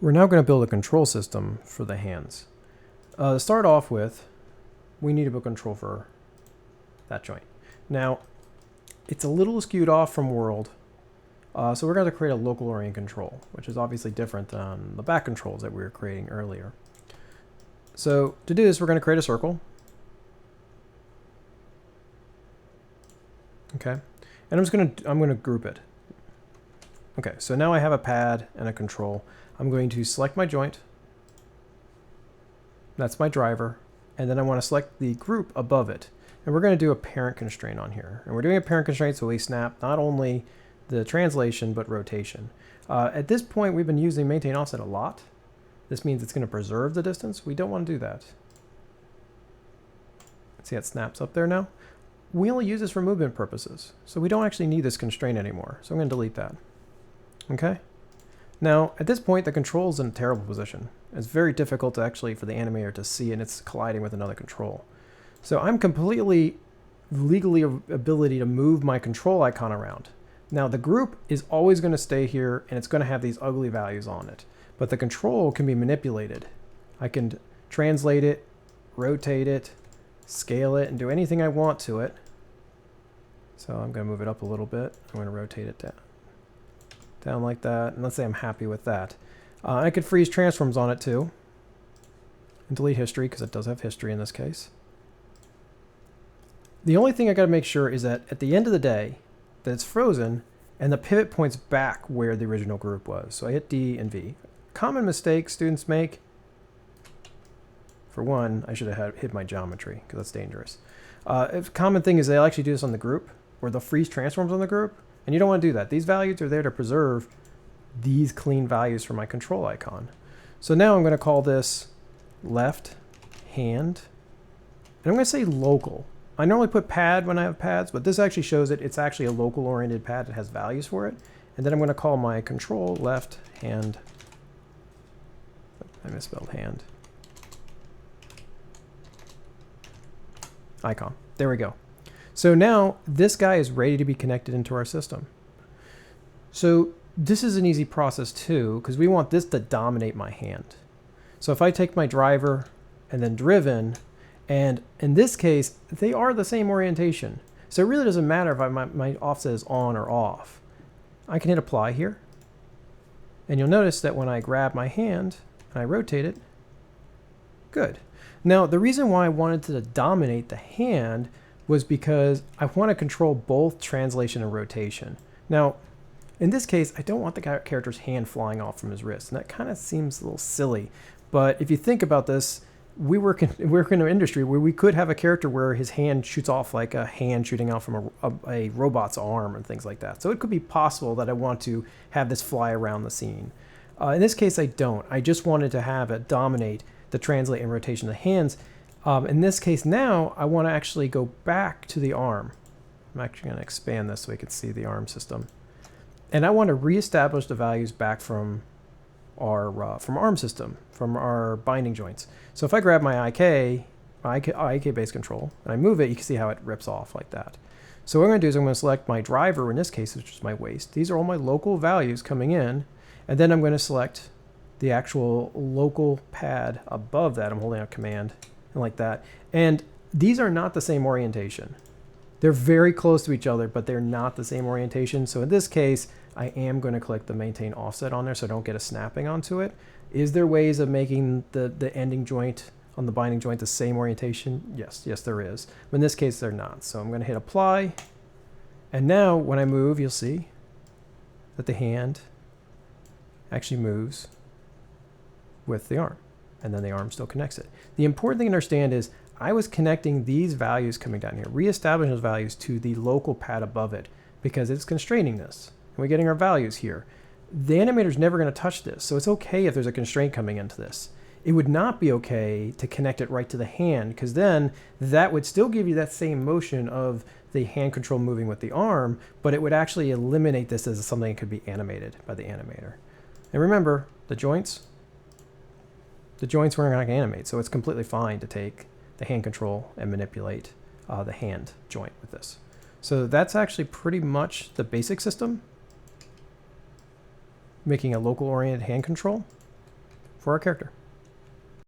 We're now going to build a control system for the hands. To start off with, we need to build control for that joint. Now, it's a little skewed off from world, so we're going to create a local orient control, which is obviously different than the back controls that we were creating earlier. So to do this, we're going to create a circle. Okay, and I'm going to group it. Okay, so now I have a pad and a control. I'm going to select my joint. That's my driver. And then I want to select the group above it. And we're going to do a parent constraint on here. And we're doing a parent constraint so we snap not only the translation, but rotation. At this point, we've been using maintain offset a lot. This means it's going to preserve the distance. We don't want to do that. See how it snaps up there now? We only use this for movement purposes. So we don't actually need this constraint anymore. So I'm going to delete that. Okay. Now, at this point, the control's in a terrible position. It's very difficult to actually for the animator to see, and it's colliding with another control. So I'm completely legally ability to move my control icon around. Now, the group is always going to stay here, and it's going to have these ugly values on it. But the control can be manipulated. I can translate it, rotate it, scale it, and do anything I want to it. So I'm going to move it up a little bit. I'm going to rotate it down like that, and let's say I'm happy with that. I could freeze transforms on it too, and delete history because it does have history in this case. The only thing I got to make sure is that at the end of the day, that it's frozen and the pivot points back where the original group was. So I hit D and V. Common mistake students make. For one, I should have hit my geometry because that's dangerous. A common thing is they'll actually do this on the group, or they'll freeze transforms on the group. And you don't want to do that. These values are there to preserve these clean values for my control icon. So now I'm going to call this left hand. And I'm going to say local. I normally put pad when I have pads, but this actually shows it. It's actually a local oriented pad that has values for it. And then I'm going to call my control left hand. I misspelled hand. Icon. There we go. So now this guy is ready to be connected into our system. So this is an easy process too, because we want this to dominate my hand. So if I take my driver and then driven, and in this case, they are the same orientation. So it really doesn't matter if my offset is on or off. I can hit apply here. And you'll notice that when I grab my hand and I rotate it, good. Now, the reason why I wanted to dominate the hand was because I want to control both translation and rotation. Now, in this case, I don't want the character's hand flying off from his wrist, and that kind of seems a little silly. But if you think about this, we work in an industry where we could have a character where his hand shoots off like a hand shooting out from a robot's arm and things like that. So it could be possible that I want to have this fly around the scene. In this case, I don't. I just wanted to have it dominate the translate and rotation of the hands. In this case now, I want to actually go back to the arm. I'm actually going to expand this so we can see the arm system. And I want to reestablish the values back from our arm system, from our binding joints. So if I grab my IK base control, and I move it, you can see how it rips off like that. So what I'm going to do is I'm going to select my driver, in this case, which is my waist. These are all my local values coming in. And then I'm going to select the actual local pad above that. I'm holding out command. And like that. And these are not the same orientation. They're very close to each other, but they're not the same orientation. So in this case, I am going to click the maintain offset on there so I don't get a snapping onto it. Is there ways of making the ending joint on the binding joint the same orientation? Yes, there is. But in this case, they're not. So I'm going to hit apply. And now when I move, you'll see that the hand actually moves with the arm. And then the arm still connects it. The important thing to understand is I was connecting these values coming down here, reestablishing those values to the local pad above it because it's constraining this. And we're getting our values here. The animator's never going to touch this, so it's okay if there's a constraint coming into this. It would not be okay to connect it right to the hand because then that would still give you that same motion of the hand control moving with the arm, but it would actually eliminate this as something that could be animated by the animator. And remember, the joints we're not going to animate, so it's completely fine to take the hand control and manipulate the hand joint with this. So that's actually pretty much the basic system, making a local oriented hand control. for our character.